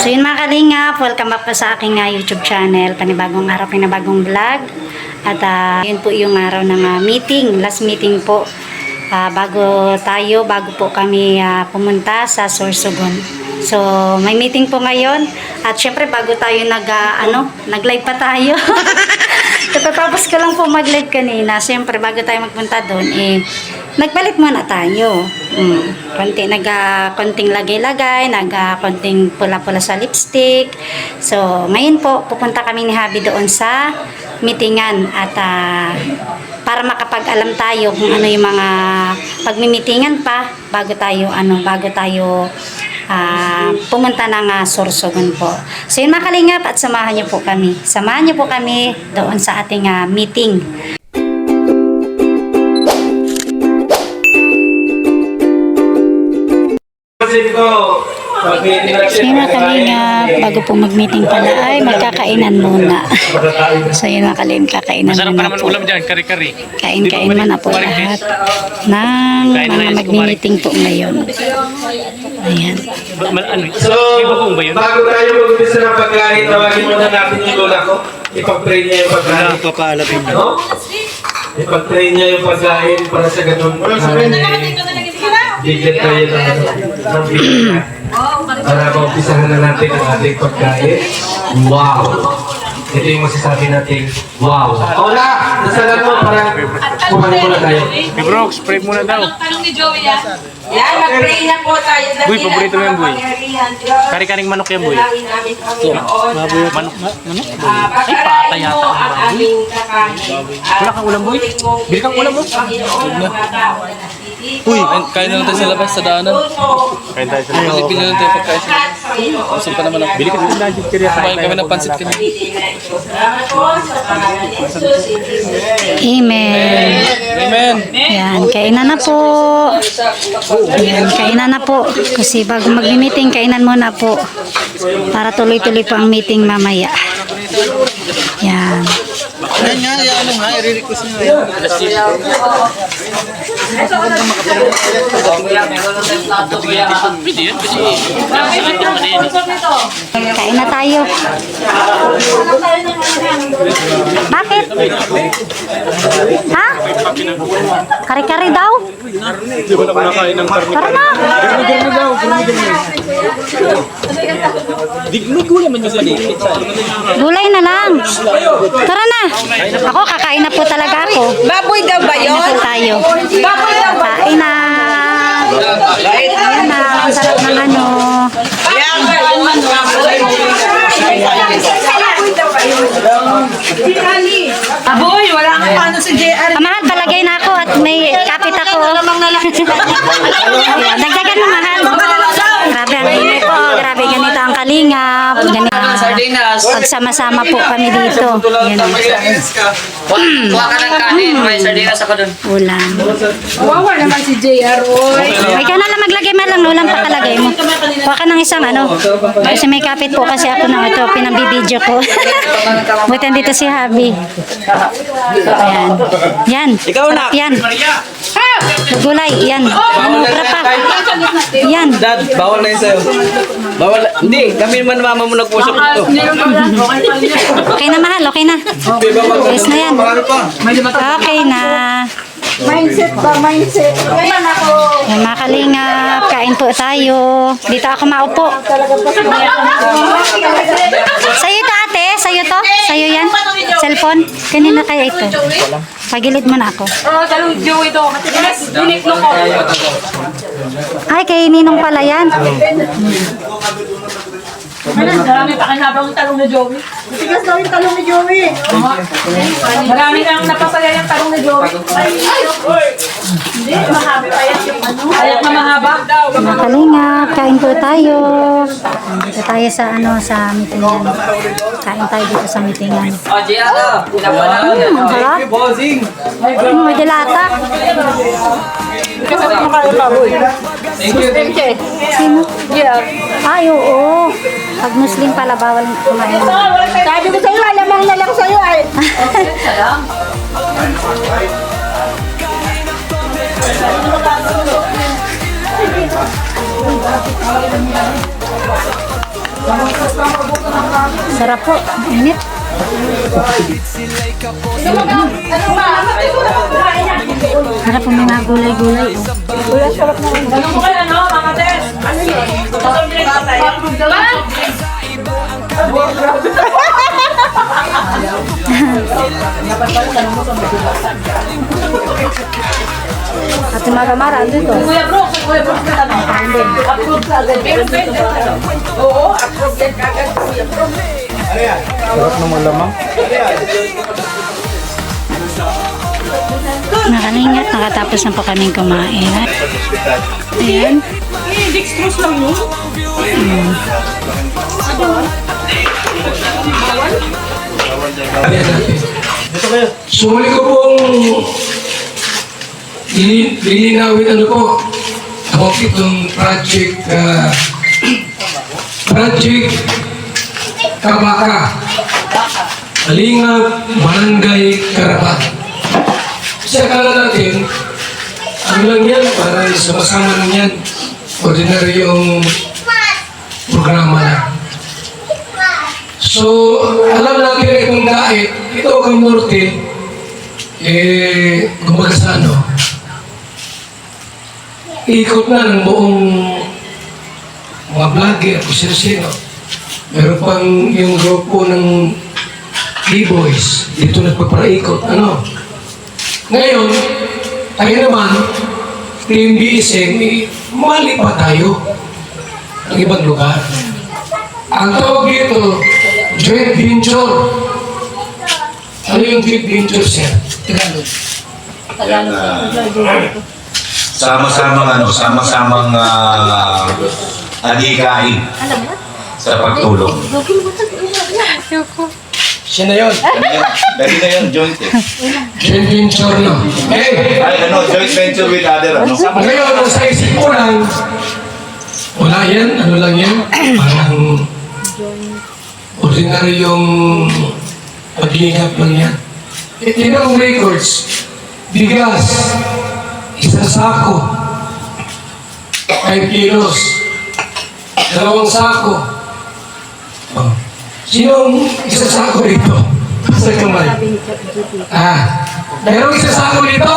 So yun mga kalingap, welcome back po sa aking YouTube channel, panibagong araw, panibagong vlog. At yun po yung araw ng meeting, last meeting po. Bago po kami pumunta sa Sorsogon. So may meeting po ngayon. At syempre bago tayo nag-live pa tayo. Tapos ko lang po mag-live kanina. Syempre bago tayo magpunta doon, nagbalit muna tayo. Konting lagay-lagay, konting pula-pula sa lipstick. So, ngayon po, pupunta kami ni Habi doon sa meetingan at para makapag-alam tayo kung ano yung mga pagmimitingan pa bago tayo pumunta ng Sorsogon po. So, yun mga kalingap at samahan niyo po kami. Samahan niyo po kami doon sa ating meeting. So yun mga kalingap, bago po mag-meeting pala ay magkakainan muna. So yun mga kalingap, kakainan masarap muna pa naman po. ulam dyan, kari-kari. Kain-kain muna po lahat ng mga mag-meeting po ngayon. Ayan. So, bago tayo mag-umpisa ng pagkain, tawagin muna natin yung lola ko. Ipag-pray niya yung pagkain. Papaalapin niya. No? Ipag-pray niya yung pagkain para sa ganun. Bigyan tayo ng bigyan. Para maumpisahan na natin ang ating pagkain. Wow! Ito yung masasabi natin, wow! Hola! Nasalan mo para kumain muna tayo. Hey bro, spray muna daw. Tanong ni Joey yan. Yan, mag-pray na po tayo. Boy, paborito mo yan, boy. Kari-karing manok yan, boy. Manok? Ay, pata yata. Wala kang ulam, boy? Bili kang ulam, mo? Uy, kain na lang tayo sa labas, sa daanan. Kain tayo sa labas. Pili na lang tayo pagkain sa labas. Gusto pa naman ako. Bili ka sa labas. Kumain kami ng pansit kanina. Amen. Amen. Yan, kainan na po. Yan, kainan na po. Kasi bago mag-meeting, kainan muna po. Para tuloy-tuloy po ang meeting mamaya. Yan. Yan nga, ano nga, i-request nyo yan. Pwede yun, kasi sakit yung manini. Kain na tayo. Bakit? Ha? Kari-kari daw? Di ba na kumakain ng karne? Tara na. May gulay man yung paligid. Gulay na lang. Tara na. Ako, kakain na po talaga ako. Baboy daw ba Kain na yun? po tayo. Baboy daw ba? Kain na. Ayan na. Ang sarap ng ano. Baboy, wala kang paano si JR. Mahal, palagay na ako at may kapit ako. Ayan, dagdagan mo, mahal. Grabe ang init po. Grabe, ganito ang kalingap. Ganito. Pagsama-sama po kami dito. Ayan o. Kuha ka ng kanin, may sardinas ako dun. Ulam. Wawa naman si JR, oy. Ikaw na lang maglagay man lang. Ulam pa kalagay mo. Kuha ka ng isang ano. Kasi may kapit po kasi ako na ito. Pinambibidyo ko. Buti dito si Habi. Ayan. Yan. Ikaw na. Sarap yan. Gulay. Yan. Manubra pa. Yan. Dad, bawal na yun sa'yo. Bawal. Hindi, kami naman mama mo nag-usap ito. Okay na, mahal. Okay na. Yes na yan. Okay na. Mindset ba? Mindset. Ngayon ako. Yan, mga kalingap. Kain po tayo. Dito ako maupo. Sa'yo ito, ate. Sa'yo to. Sa'yo yan. Cellphone. Kanina kaya ito. Pagilid mo na ako. Oh, talong Joey to. Matigas, diniklo ko. Ay, kay Ninong pala yan. Marami pa kinabang yung talong ni Joey. Matigas daw yung talong ni Joey. Marami nang napasaya yung talong ni Joey. Hindi, mahaba pa yan yung ano. Ayak na mahaba. Mga kalingap, kain po tayo. Dito tayo sa sa meetingan. Kain tayo dito sa meetingan. O, Gia, Ang sarap. May dilata. Sino? Yeah. Ay, oo. Pag Muslim pala, bawal kumain. Sabi ko sa'yo, alamang na lang sa'yo ay. Sarap po. Init. Sarap po mga gulay-gulay. Ano mo kaya, no, Mama Tess? Ano yun? Ate Mara-Mara, ando ito. Kuya Brooks na tanong. Approve ka agad. Oo, approve din agad, Kuya Brooks. Nakaningat, nakatapos na po kaming kumain. Ayan. Dextrose lang yun. Sumuli ko pong lilinawin ano po about itong project Kabaka Kalingap Barangay Karapat. Kasi akala natin ano lang yan, para sama-sama lang yan, ordinaryong programa lang. So, alam natin na itong dait, ito ang norte, kumbaga sa ano, ikot na ng buong mga vlogger, kung sino-sino. Meron pang yung grupo ng B-Boys, dito nagpapaikot, ano. Ngayon, tayo naman, Team BSM, mali pa tayo ng ibang lugar. Ang tawag dito, joint venture. Ano yung joint venture, sir? Tagalog. Sama-samang adhikain sa pagtulong. Siya na yun. Dali na yun, joint eh. Joint venture, no? Ay, joint venture with other, ano? Ngayon, ang sa isip ko lang, wala yan, ano lang yan, parang ordinaryong paglingap lang yan. Tinong records, bigas, isang sako, 5 kilos, 2 sako. Oh. Sinong isang sako dito? Sa kamay. Merong isang sako dito?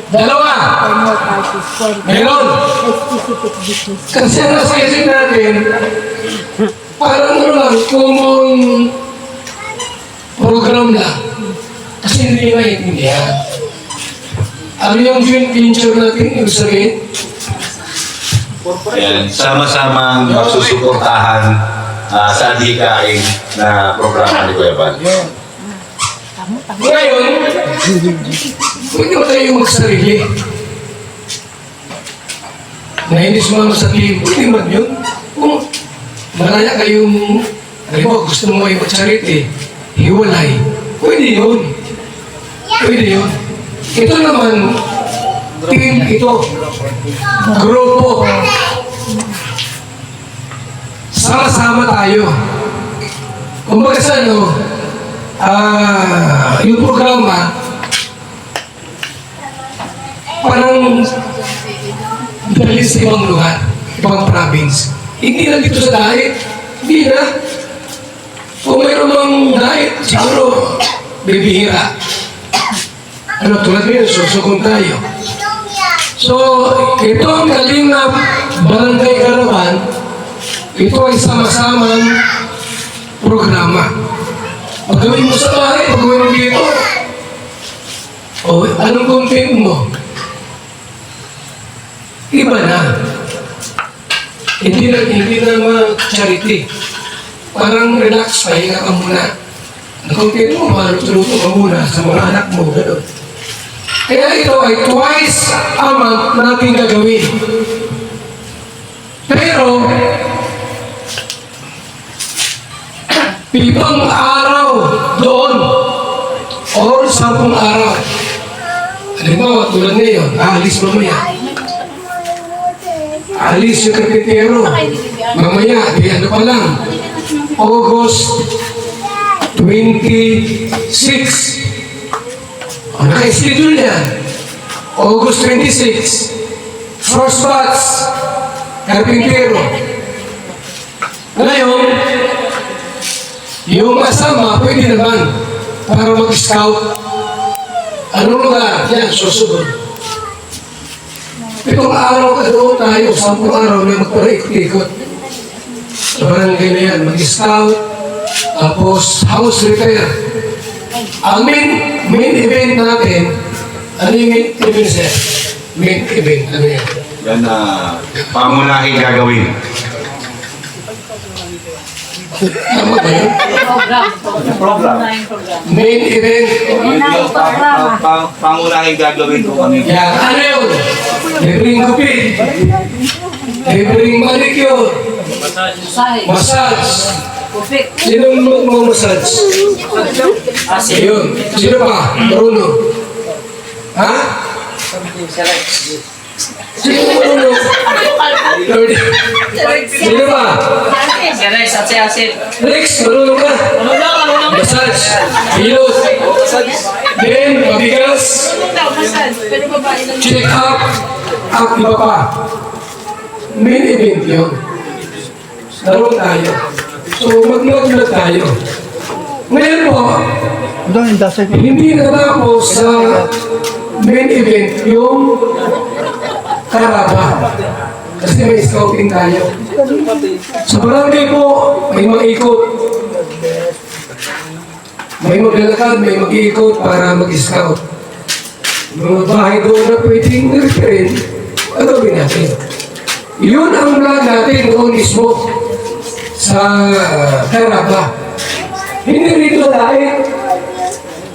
Dalawa. Meron. Kasi nasa isip natin, parang ano lang, common program lang. Kasi hindi maintindihan. Ano yung joint venture natin, yung sabihin? Yan, sama-samang magsusuportahan sa adhikain na programa ni Kuya Bal. Ngayon, pwede ba tayo magsarili? Na hindi sumama sa team, pwede man yun. Kung maraya kayong, halimbawa gusto mo kayo mag-charity, hiwalay, pwede yun. Pwede yun. Ito naman, team ito, grupo. Sama-sama tayo. Kumbaga sa ano, yung programa, parang dali sa ibang lugar, ibang province. Hindi lang dito sa diet, hindi na. Kung mayroon mang diet, siguro bibihira. Ano, tulad nyo, susukong tayo. So, ito ang Kalingap Barangay Karapan, ito ay sama-samang programa. Pagawin mo sa bahay, pagawin mo dito. O, anong content mo? Iba na. Hindi na ma-charity. Parang relax, pahinga ka muna. Ang content mo, maluto-luto ka muna sa mga anak mo. Gano'n. Kaya ito ay twice a month natin gagawin. Pero, ibang araw doon or 10 araw. Halimbawa, tulad ngayon, aalis mamaya. Aalis yung karpintero. Mamaya, di ano pa lang, August 26. O, naka-schedule yan. August 26. First batch, karpintero. Ngayon, yung kasama, pwede naman para mag-scout. Anong lugar? Yan, susunod. 7 araw ka doon tayo, 10 araw na magpaikot-ikot. Sa barangay na yan, mag-scout, tapos house repair. Ang main event natin, ano yung main event, sir? Main event, ano yan? Yan na pangunahing gagawin. Tama ba yun? Program. Main event. Pangunahing gagawin ko kami. Yan, ano yun? Libreng gupit. Libreng manicure. Massage. Sinong mag-massage? Ayun. Sino pa? Marunong. Ha? Sino marunong? Sino pa? Rex, marunong ka? Massage. Hilot. Then, mabigas. Check up. At iba pa. Main event yun. Naroon tayo. So, mag-vlog tayo. Ngayon po, hindi natapos sa main event yung karaba. Kasi may scouting tayo. Sa barangay po, may mag-ikot. May maglalakad, may mag-iikot para mag-scout. Mga bahay doon na pwedeng i-referin, gagawin natin. Yun ang vlog natin doon mismo sa Karaba. Hindi rito dahil,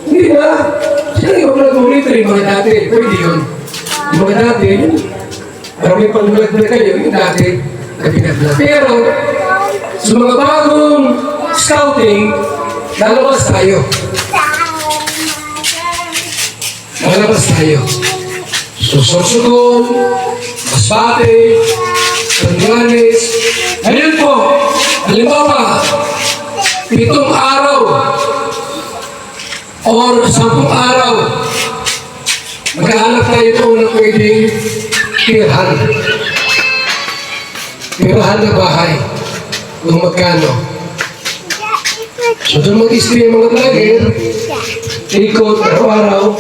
hindi na, sila yung vlog mo rito, yung mga dati, pwede yun. Yung mga dati, marami pang vlog na kayo, yung dati, na pinag-vlog. Pero, sa mga bagong scouting, lalabas tayo. Lalabas tayo. Sorsogon, Masbate, Sandianes. Ngayon po, halimbawa, 7 araw or 10 araw, maghahanap tayo ito na pwedeng tirahan. Tirahan na bahay. Kung magkano. So doon mag-istri ang mga vlogger, ikot, araw-araw.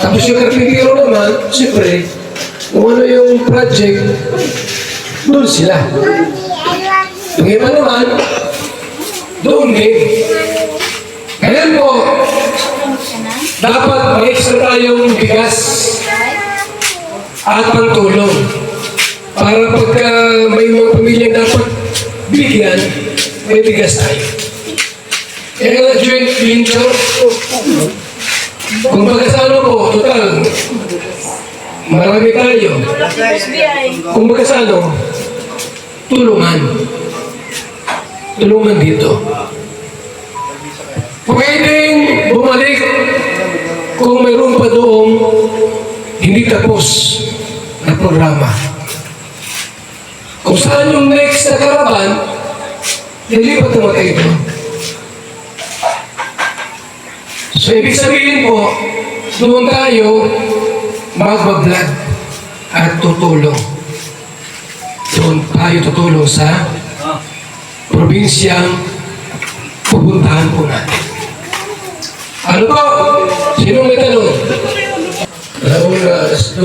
Tapos yung karpintero naman, siyempre, kung ano yung project, doon sila. Yung iba naman, doon din. Kaya po, dapat may extra tayong bigas at pantulong. Para pagka may mga pamilyang dapat bigyan, may bigas tayo. Kaya nga joint venture, kung magkasano po, total, marami tayo. Kung magkasano, tulungan. Tulungan dito. Pwedeng bumalik kung mayroon pa doong hindi tapos na programa. Kung saan yung next na karaban, nilipat naman kayo doon. So, ibig sabihin po, doon tayo magbablog at tutulong. Doon tayo tutulong sa probinsyang pupuntahan po natin. Ano po? Sino may tanong? Alauna, alas 2,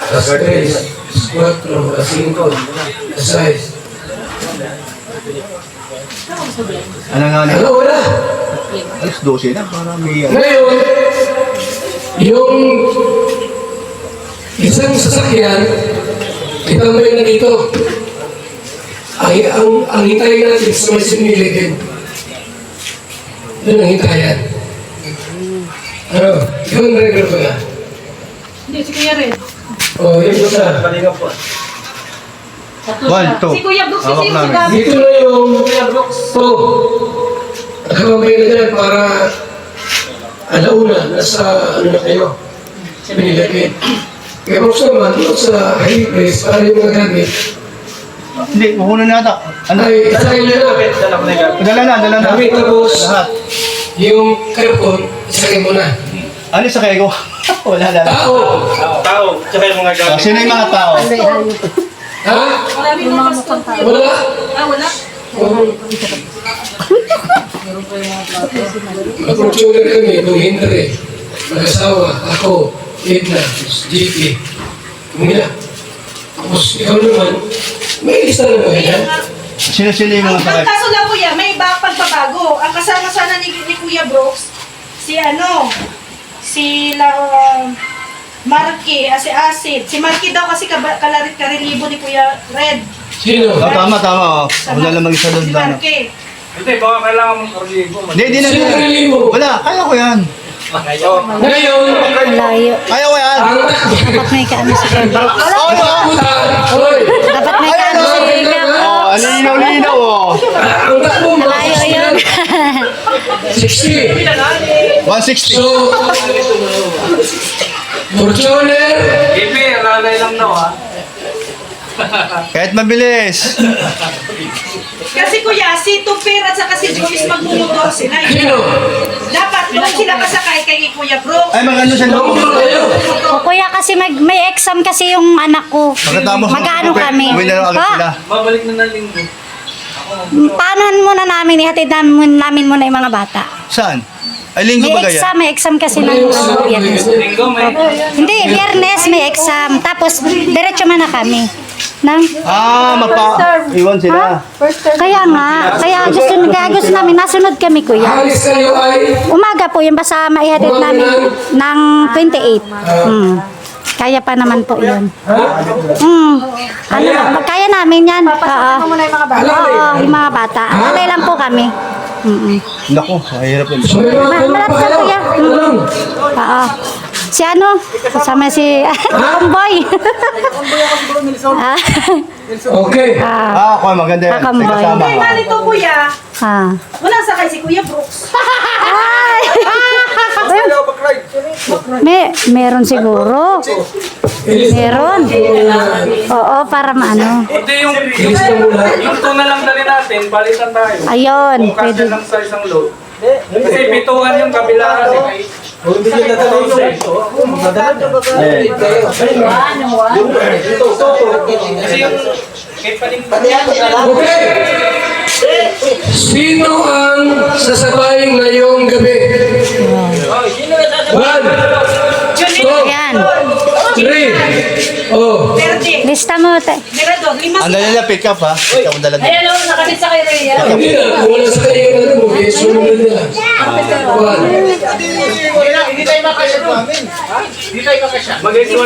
alas 3, alas 4, alas 5, alas 6. Ano, wala? Alas 12 na, para may... Ngayon, yung isang sasakyan, kita mo yun na dito. Ang hintayin natin sa may 7-Eleven. Yun ang hintayan. Ano? Yun ang regular ba nga? Hindi, si Kuya Red. O, yun po sa. Si Kuya Brooks, si Kuya Gabby. Dito na yung to. Nakababay na dyan para alauna, nasa ano na kayo. 7-Eleven. Kaya kung naman, sa high place, para yung mga gamit, Hindi, kukunan na ata. ay isakay nyo na. Dala na. Kami tapos, yung karton, isakay mo na. Ano sa kayo? Wala na. Tao! Sino yung mga tao? Ha? Wala rin mga mukhang tao. Wala. Ah, wala. Mag-controller kami, nung Henry, mag-asawa, ako, Edna, JP, Mila. Tapos ikaw naman, may lista na ba yan? Sino-sino yung mga Ang sakay? kaso lang kuya, may iba pagbabago. Ang kasama sana ni Kuya Brooks, si Marky, si Acid. Si Marky daw kasi karelibo ni Kuya Red. Sino? Tama. Ako na lang mag-isa doon. Si Marky. Hindi, baka kailangan mong karlibo. Hindi na. Sino karelibo? Wala, kaya ko yan. Ngayon, Malayo. Kaya ko yan. ang Dapat may kaano si Kuya Brooks. takbuhan, hoy, Dapat may kaano si Kuya Oh, Brooks. linaw-linaw oh. ang takbo mo, Malayo yun. 60. 160. So, Fortuner, Ibi, lalay lang daw ha. Kahit mabilis. Kasi kuya, si Tupir at saka si Joyce magmumudor sila. sino? Dapat doon sila kasakay kay Kuya Brooks. Ay, magano siya loob. Ano kayo? O kuya, kasi may exam kasi yung anak ko. Pagkatapos Mag-ano kami? uwi na lang agad sila. Babalik na ng linggo. Paano muna namin, ihatid namin muna yung mga bata. Saan? Ay, linggo ba kaya? May exam kasi ng Biyernes. Linggo may. Hindi, Biyernes may exam. Tapos, diretso man na kami. Iwan sila. Kaya nga, kaya gusto namin, nasunod kami kuya. Alis kayo ay Umaga po, yung basta maihatid namin ng 28. Kaya pa naman po yun. Kaya namin yan. Oo, yung mga bata. Alay lang po kami. Naku, mahirap yun. so may mga Malapit pa sa kayo. kuya. Ano? Oo. Si ano? Kasama si Kamboy. Okay. Ako, maganda yan. Kakamboy. Kasama Kaya ka. nito kuya, Ah. wala sakay si Kuya Brooks. Ay! Meron siguro. Meron. Oo, para maano. Hindi yung Ilista muna. yung tuna lang dali natin, balitan tayo. Ayun, Bukas pwede. na lang sa isang load. Kasi pituan yung kabilaan eh. Kasi yung Okay. Sino ang sasabay ngayong gabi? 1, 2, Ayan. 3. Oh. Verde. Lista mo. Mirador, 5 Ang dala na pick up ha. Pick up ang dala. Ayan o, nakabit sa kay Rhea. Hindi na. Kung wala sa kayo, ano mo, eh, sunod na nila. 1.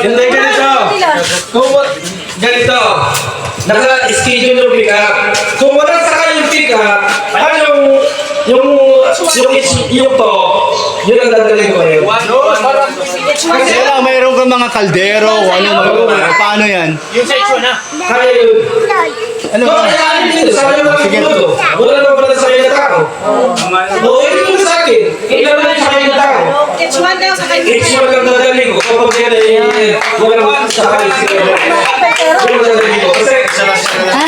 Hindi ganito. Ganito. Naka-schedule yung pick up. Kung wala sakay yung pick up, anong yung to, yun ang dadalhin ko yun. Kasi lang, mayroon kang mga kaldero, paano yan? Kaya yun. Ano So, ba? kaya dito, sa akin lang Sige. minuto. Wala naman pala sa akin na tao. Oo, ito yung sa akin. Ikaw lang sa akin na tao. H1 daw sa kay It's one ang dadalhin ko. Kapag yan ay wala naman sa akin. Yun ang dadalhin ko. Kasi, ha?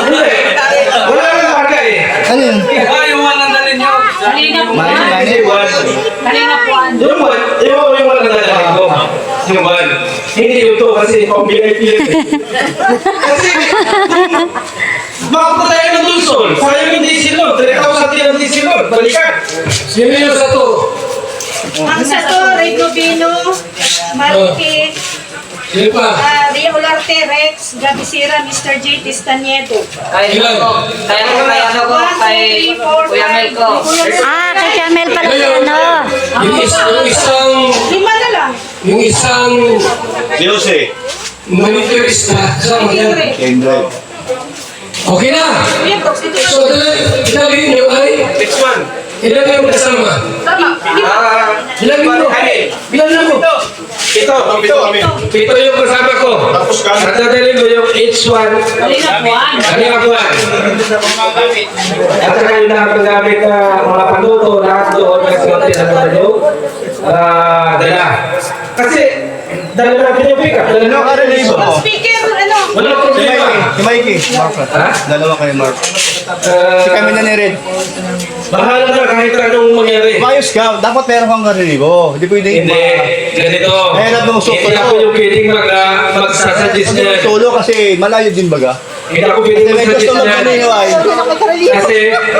Hindi. Wala naman karga eh. Ano yun? yung walang dalhin nyo. Hindi, one. Kanina po. Yung walang dadalhin ko. Yung one. Hindi yung to kasi pang VIP yun eh. Kasi, makapunta tayo ng Dulson. Sayang yung diesel nun. 3,000 din ang diesel nun. Balikan. Sino yung sa to? Ang sa to, Ray Gobino, Marque, Sino pa? Ria Olarte, Rex, Gabi Sira, Mr. J. Tistanieto. Ilan? Kay Kuya Kay Camel pala si ano. Yung isang, 5 na lang. yung isang Jose. maniturista. Sama Kuya yan. Ray. Kendrick. Okay na. Kuya Brooks, ito So, dalhin nyo ay Next one. ilan kayong kasama? Ilan mo? Ilan na mo? Ito. Ito yung kasama ko. At dadalhin ko yung H1. Kanina buwan. At saka yung lahat ng gamit na mga panuto, lahat doon kasi natin ang ano, dala. Kasi, dala natin yung pick-up. Dala Ano ka rin mo? Speaker, ano? Wala problema. Si Mikey. Mark. Ha? Dalawa kayo, Mark. Si kami na ni Red. Bahala na kahit anong mangyari. Umayos ka. Dapat meron kang karinigo. Hindi pwede. Hindi, ganito. Mahirap ng suko. Hindi ako yung pwedeng magsasuggest niya. Solo kasi malayo din baga. Hindi ako pwede May gusto mag-suggest mo yan. paniway. Kasi,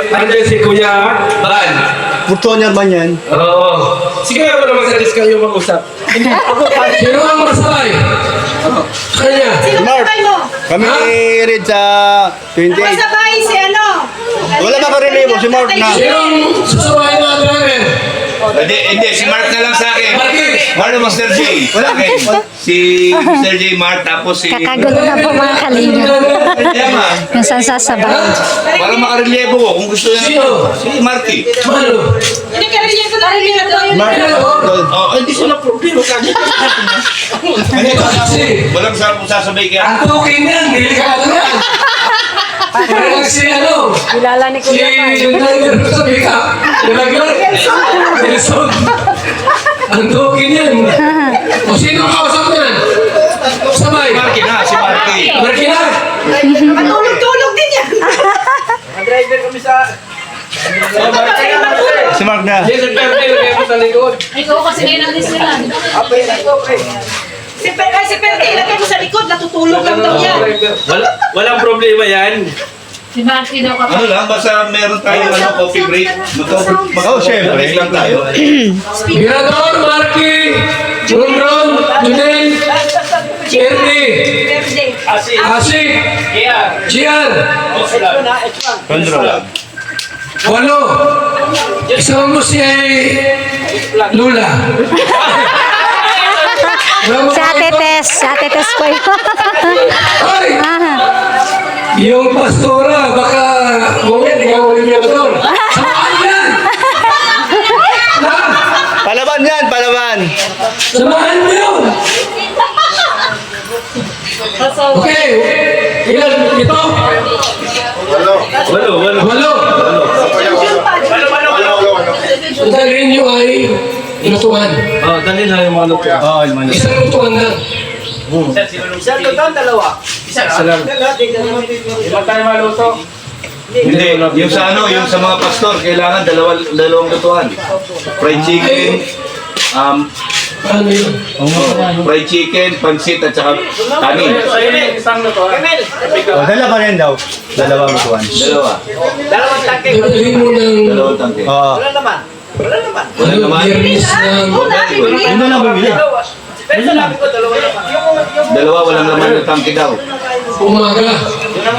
andyan si Kuya Ban. Purtonya man yan. Oo. Sige ako naman suggest kayo mag-usap. Sino ang masabay? Kanya. Sino Mark. kasabay mo? Kami ni Red sa 28. Masabay si ano? Wala makarelibo, si Mark na. Sino ang sasabay ng driver? Hindi, si Mark na lang sa akin. Marquez. Ano, Master J? Sa akin. Si Mr. J, Mark, tapos si... Kakagulo na po mga kalinga. Kaya nga, Kung saan sasabay. para makarelyebo ko kung gusto niya. Sino? Si Marky. Mano? Hindi ka rin ko na rin yung Mark. Oh, hindi sila problema. Hindi kasi. Walang sasabay kaya. Ang tukin yan, delikado yan. Parang si ano? Kilala ni Si yung driver ko sa pick-up. Nilagyan. Nelson. Ang tukin yan. O sino ang kausap yan? Sabay. Marky na, si Marky. Marky na. Matulog-tulog din yan. Si Mark na. Yes, perfect. Lagay mo sa likod. Ikaw kasi ngayon ang list nila. Si Perte, ilagay mo sa likod, natutulog lang daw yan. Walang problema yan. Si Marky daw Ano lang, basta meron tayong coffee break. Oh, syempre. Mag-break lang tayo. Mirador, Marky, Ron, Junel, Ernie, Asik, Gian, Control. Walo. Isama mo si Lula. Si Ate Tess. Si Ate Tess po yun. Ay! Ah, Yung pastora, baka moment, ikaw ulit yung pastor. Samahan yan! Ha? Palaban yan, palaban. Samahan mo yun! Okay, ilan ito? Walo. Ang dalhin nyo ay inutuan. Oh, dali na yung mga luto. Oo, man. Isang inutuan na. Hindi, yung sa ano, yung sa mga pastor, kailangan dalawang lutuan. Fried chicken, Ano yun? fried chicken, pansit, at saka kanin. Oh, dala pa rin daw. Dalawang lutuan. Dalawa. Dalhin mo ng Dalawang tangke. Oo. Wala naman. biyernes ng Yun na lang bumili. Dalawa, walang naman yung tangke daw. umaga.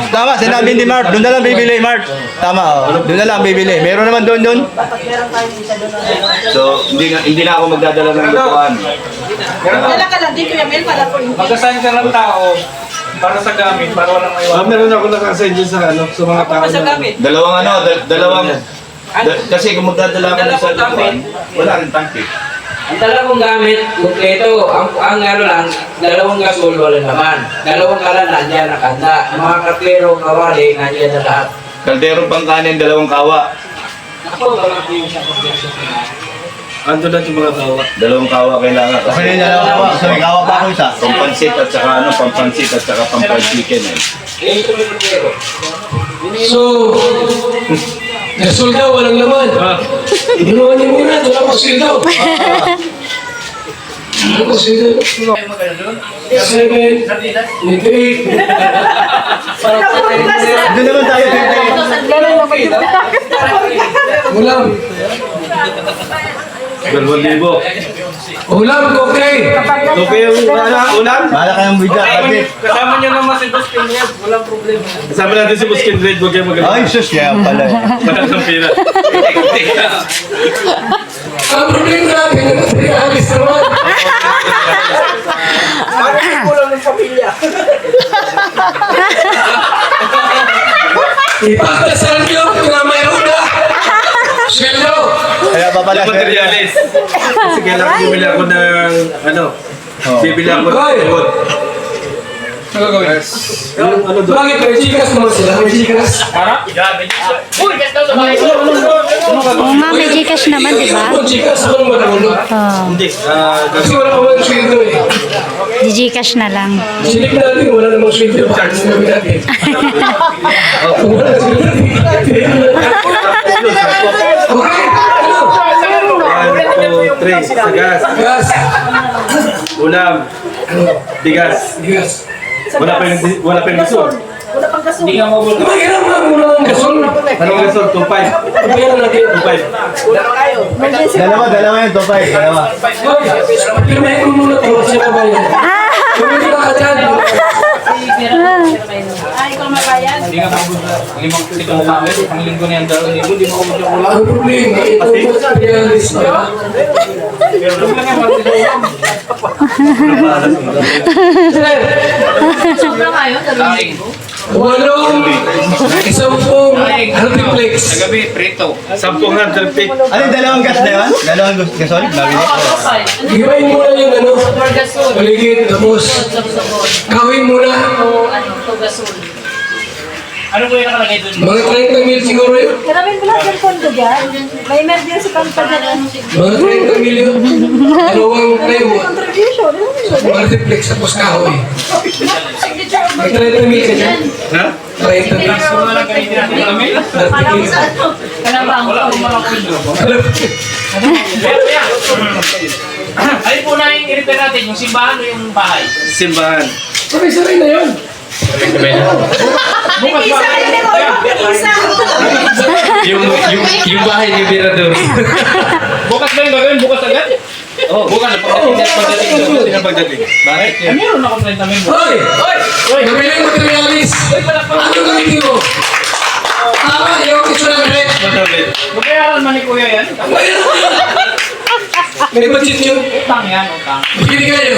Tama, sinabi ni Mark. Doon na lang bibili, Mark. Tama, oh. Doon na lang bibili. Meron naman doon. So, hindi na ako magdadala ng lutuan. Dala ka lang din, Kuya Mel, para po yung Mag-assign ka ng tao para sa gamit, para walang maiwan. Meron ako naka-assign dyan sa ano, sa mga tao. Dalawang ano, kasi kung magdadala ako ng sa lutuan, wala rin tangke. Ang dalawang gamit, kumpleto. Ang ano lang, dalawang gasol, wala naman. Dalawang kalan, nandiyan na kanda. Ang mga katlero, kawali, nandiyan na lahat. Kaldero pang kanin, dalawang kawa. Ako, walang yung sa pagkakas. Ando na yung mga tawa. Dalawang kawa kailangan. Kasi yung dalawa pa. So, ikaw pa ako isa. Pampansit at saka ano, pampansit at saka pampan chicken eh. Ito yung katlero. So, gasol daw, walang laman. Inuwan niyo muna, wala pang sildaw. Wala pang sildaw. 7, 8. Doon naman tayo bibili. Ulam. 2,000. Ulam, okay. Okay yung ulam? Bahala kayong bidya. Kapit. Kasama niyo naman si Boss Pinyas, walang problema. Kasama natin si Buskin Red, huwag kayo magaling. Ay, sus, kaya pala. Walang ng pira. Ang problema natin, alis naman. Ipagdasal niyo na mayroon na. Sweldo. Kaya pa pala. Yung materialis. Kasi kailangan bumili ako ng ano, bibili ako ng Hoy! remote. Ano gagawin? Yung ano doon? Bakit may Gcash naman sila? May Gcash? Oo nga, may Gcash naman, di ba? Kung Gcash, ako naman ang ulo. Oo. Hindi. Kasi wala pa walang sweldo eh. Di Gcash na lang. Silik natin, wala namang sweldo. Bakit sinabi natin? Kung wala sweldo, okay, ano? 1, 2, 3. Sa gas. Gas. Ulam. Bigas. Gas. Wala pa yung gasol. Wala pang gasol. Hindi ka mabul. Mahirap nga muna ng gasol. Anong resort? 2.5. Pabayaran natin. 2.5. Dalawa yan, topay. Dalawa. Pirmahin mo muna ito kasi mabayan. Kumili ka dyan. Ay, ikaw mabayan. Hindi ka mabul. 5 kami. Ang linggo na yan daw. Hindi mo mabul yung ulam. Ang problema, ito materialis na. Sobra kayo. Kain. 8, 10, multiplex. Gabi, prito. 10 handpick. Ano yung dalawang gas na yun? Dalawang gasol? Nabili? Gibayin muna yung ano, paligid, tapos kawin muna. Ano po yung nakalagay doon? Mga 30 mil siguro yun. Karamin mo lang yung pondo dyan. May emergency fund pa dyan. Mga 30 mil yun. Dalawang tayo. Contribution. Multiplex, tapos kahoy. May 30 mil ka dyan. Ha? 30 mil. Gusto mo na lang gamitin natin yung kami? 30 mil. Wala akong malaki window. Pero yan. Ayun po na yung i-repair natin, yung simbahan o yung bahay? Simbahan. Sabay-sabay na yun. Bukas ba? Yung bahay ni Mirador. Bukas ba yung gagawin? Bukas agad? Oo, bukas. Pagdating doon. Pagdating. Bakit yan? Meron ako 30 mil. Hoy! Nabili yung materialis. Ano gamitin mo? Tama, yung ito na rin. Magkayaran man ni Kuya yan. May budget yun. Utang yan, utang. Bigyan kayo.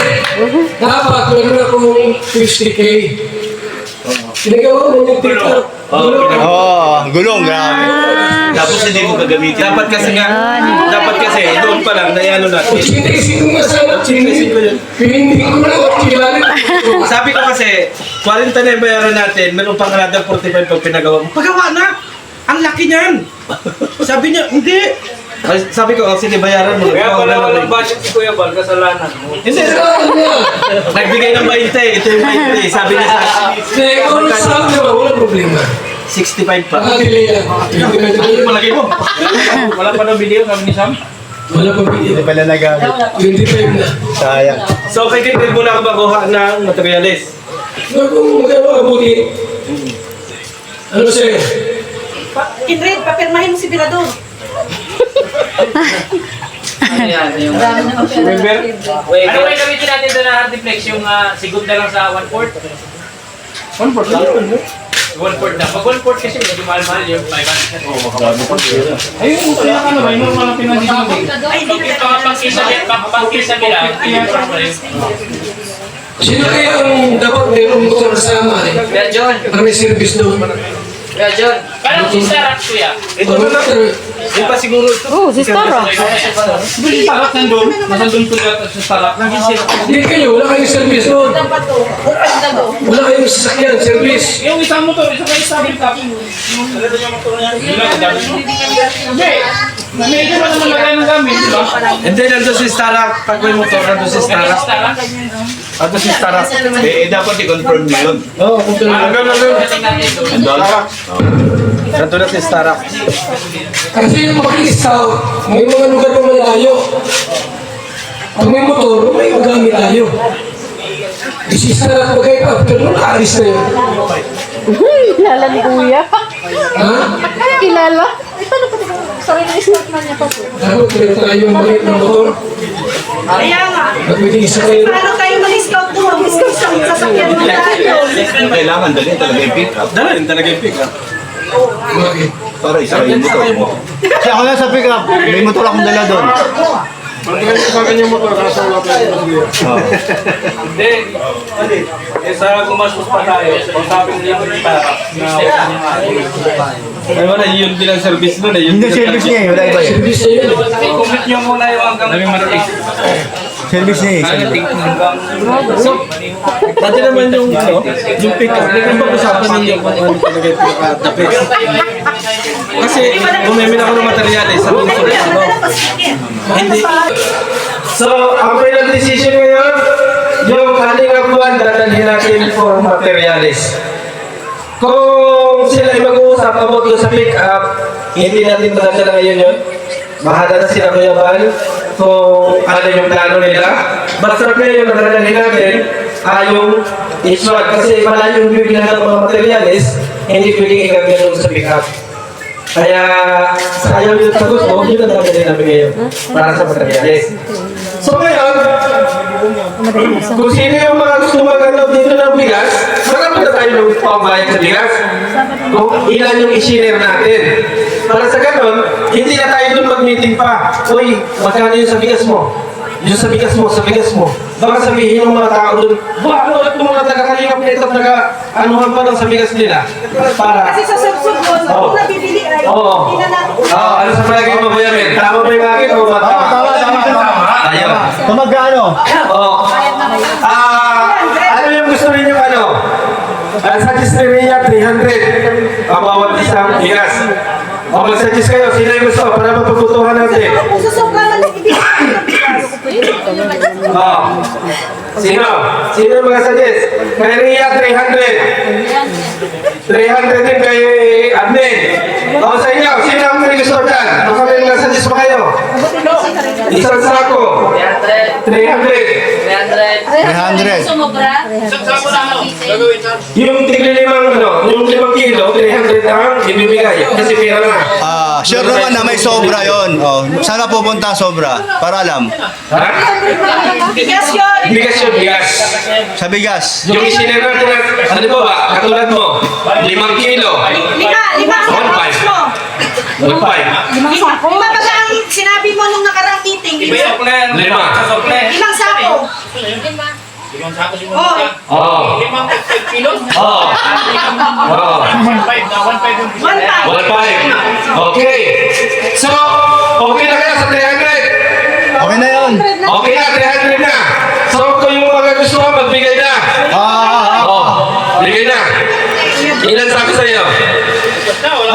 Dapat, meron akong 50K. Pinagawa mo yung TikTok. Gulong, grabe. Tapos hindi mo gagamitin. Dapat kasi doon pa lang, nayano natin. Sinisin ko nga sana. Pininding ko lang at kilalit. Sabi ko kasi, 40 na yung bayaran natin, meron pang another 45 pag pinagawa mo. Pagawa na! Ang laki niyan! Sabi niya, hindi! Ay, sabi ko, oh, sige, bayaran mo. Kaya Ikaw pala na lang. walang budget si Kuya Bal, kasalanan mo. Hindi, Saan niya? nagbigay ng 20, ito yung 20. Sabi niya sa Kung saan naman, walang problema. 65 pa. Nakadili lang. Malaki mo. Wala pa daw video, sabi ni Sam. Wala pa Hindi video. pala nagamit. 25 na. Sayang. So, kay Kindred muna ako makuha ng materialis. Kung magkano abutin. Ano sir? Kindred, papirmahin mo si Birador. Ano yan? Yung... Remember? Ano ba yung gamitin natin doon na hardiplex? Yung segunda lang sa 1/4? 1/4 lang. 1/4 na. Pag 1/4 kasi medyo mahal-mahal yung 500. Ayun, kaya ka naman, yung mga pinag-ibig. Ay, hindi na Pagkisa nila, Sino kaya ang dapat mayroong motor kasama eh? Kuya John. Para may service doon. Kuya John. Parang si Sarah, Kuya. Ito na lang. Yung pa siguro ito. Oh, si Stara. Yung Sarah nandun. Nasandun ko sa Sarah. Naging sila. Hindi kayo, wala kayong service doon. Wala kayong sasakyan, service. Yung isang motor, isang kayo sa akin tapos. Hindi. Medyo pa naman lagay ng gamit, di ba? And then, nandun si Starak. Pag may motor, nandun si Starak. Nandun si Starak. Dapat i-confirm nyo yun. Oo, kung nandun. Andun? Nandun na si Starak. Kasi yung mag-isaw, may mga lugar pa malayo. Pag may motor, may magamit tayo. Isisa na bagay pa, pero naaris na yun. Kilala ni Kuya. Ha? Kilala. Sarili start na niya pa po. Dapat meron tayo maliit ng motor. Kaya nga. Ba't pwede isa kayo? Paano tayo mag-scout doon? Mag-scout sa sasakyan mo tayo. Kailangan dali talaga yung pick up. Dala rin talaga yung pick up. Bakit? Para isa yung motor mo. Kasi ako lang sa pick up. May motor akong dala doon. Hindi. Eh, sa gumastos pa tayo, kausapin nila yung Sarah. Ay, wala, yun din ang service nun eh. Yun Hindi service niya eh. Wala iba eh. Service na yun. I-commit nyo muna yung hanggang marating. Service niya eh. Service. So, dati naman yung, ano, yung pick up, yung pag-usapan ninyo kung ano talaga yung pinaka-tapis. Kasi, bumimin ako ng materialis sa lungsod. Ano? Hindi. So, ang final decision ngayon, yung kalinga buwan, dadalhin natin for materialis. Kung sila ay mag-uusap about doon sa pick-up, hindi natin madadala ngayon yun. Bahala na sila Kuya Bal kung ano yung plano nila. Basta na yung nadadalhin natin, yung iswag. Kasi malayo yung bibilan ng mga materialis, hindi pwedeng igaganoon sa pick-up. Kaya sa ayaw yun sa gusto, yun ang dami namin ngayon para sa materialis. So ngayon, kung sino yung mga gusto maganoon dito ng bigas, marami na tayo ng pambayad sa bigas. Kung ilan yung i-share natin. Para sa ganon, hindi na tayo doon mag-meeting pa. Uy, magkano yun sa bigas mo? Yun sa bigas mo, sa bigas mo. Baka sabihin ng mga tao doon, ano at mga taga-kalingap nito at taga-anuhan pa lang sa bigas nila. Para... Kasi sa subsubon, kung nabibili ay, Oo. hindi na natin. Ano sa palagay mo, Kuya Ben? Tama ba yung akin o tama? Tama. Ayaw. Kung magkano? Oo. Ano yung gusto ninyo ano? Sa Chisteria, 300. Ang bawat isang bigas. O mag-suggest kayo, sino yung gusto para mapagbutuhan natin? Kung susukalan, ibigay Sino? Sino yung mag-suggest? Kay Ria, 300. 300 din kay Admin. O sa inyo, sino ang may gusto dyan? Baka may mag-suggest pa kayo? Isang sako. 300. 300. Yung tigli-limang, yung 5 kilo, 300 ang ibibigay. Kasi pera na. Sure naman na may sobra yon. Oh, saan na pupunta ang sobra? Para alam. Ha? bigas yun. Bigas yun, bigas. Sa bigas. Yung isinare natin, ano ba ba? Katulad mo, 5 kilo. Lima sa box mo. 1.5. Kung babaga ang sinabi mo nung nakaraang meeting, 5. limang sako. Oh, Oo. Oo. Oo. 1.5. 1.5. Okay. So, okay na kaya sa 300? Okay na yun. Okay na, 300 na. So, kung yung mga gusto mo, magbigay na. Oo. Bigay na. Ilan sabi sa iyo?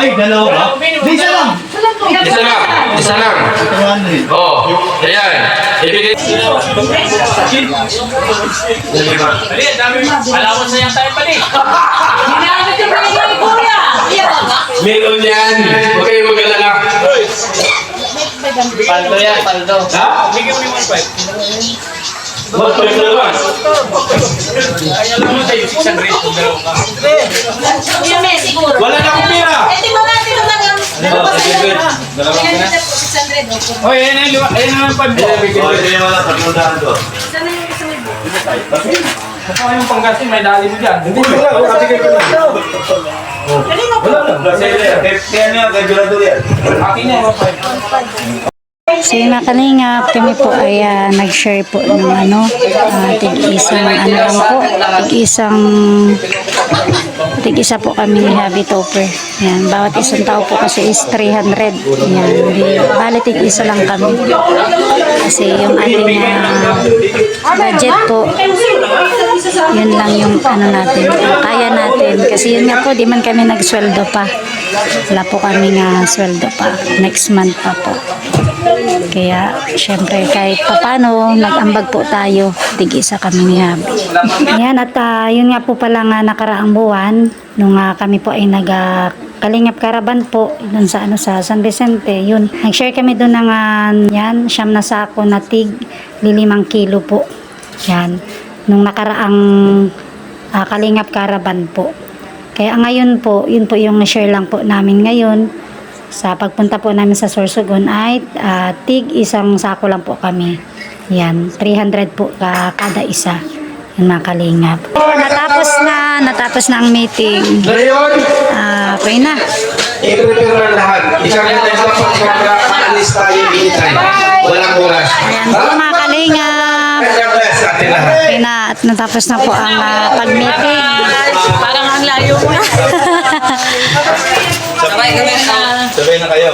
Ay, dalawa. Isa lang. Isa lang. Isa lang. 200. Oo. Ayan. Ibigay. Allowance na yan tayo pa rin. Ginamit yung mga ni Kuya. Meron yan. Huwag kayo mag-alala. Paldo yan, paldo. Ha? Bigyan mo yung 1.5. Ba't pa yung dalawa? Kaya lang mo tayo, 600. Kung dalawa ka. Kuya May, siguro. Wala na akong pera. Eh, di ba natin yung lang ang dalawa sa sige. dalawa. Dalawa ka na? 600. Okay. Oy, ayan na yung 5. Bigyan mo lang sa pinuntahan ko. Sana yung isa mo. Ako yung panggasin, may dali mo dyan. Hindi ko lang. Kabigay ko lang. Kanino po? Wala lang. Kaya niya, kagurado yan. Akin na yung 5. So yung mga kalingap, kami po ay nag-share po ng tig-isang lang po, tig-isa po kami ni Happy Topper. Yan, bawat isang tao po kasi is 300. Yan, bali tig-isa lang kami. Kasi yung ating budget po, yun lang yung natin, kaya natin. Kasi yun nga po, di man kami nagsweldo pa. Wala po kami nga sweldo pa. Next month pa po. Kaya, syempre, kahit papano, nag-ambag po tayo. Tig-isa kami ni Habi. Ayan, at yun nga po pala nga nakaraang buwan, nung kami po ay Kalingap Caravan po, dun sa sa San Vicente, yun. Nag-share kami dun ng yan, 9 na sako na tig, 5 kilo po. Yan, nung nakaraang Kalingap Caravan po. Kaya ngayon po, yun po yung share lang po namin ngayon. Sa pagpunta po namin sa Sorsogon ay tig 1 sako lang po kami. Yan, 300 po kada isa. Yung mga kalingap. Natapos na ang meeting. Ngayon, Okay na. i-prepare na lahat. Ikaw na tayo sa pagkakaalis tayo anytime. Walang oras. Ayan po mga kalingap. God bless sa atin lahat. Okay na at natapos na po ang pag-meeting. Parang ang layo mo na. Sabay na kayo.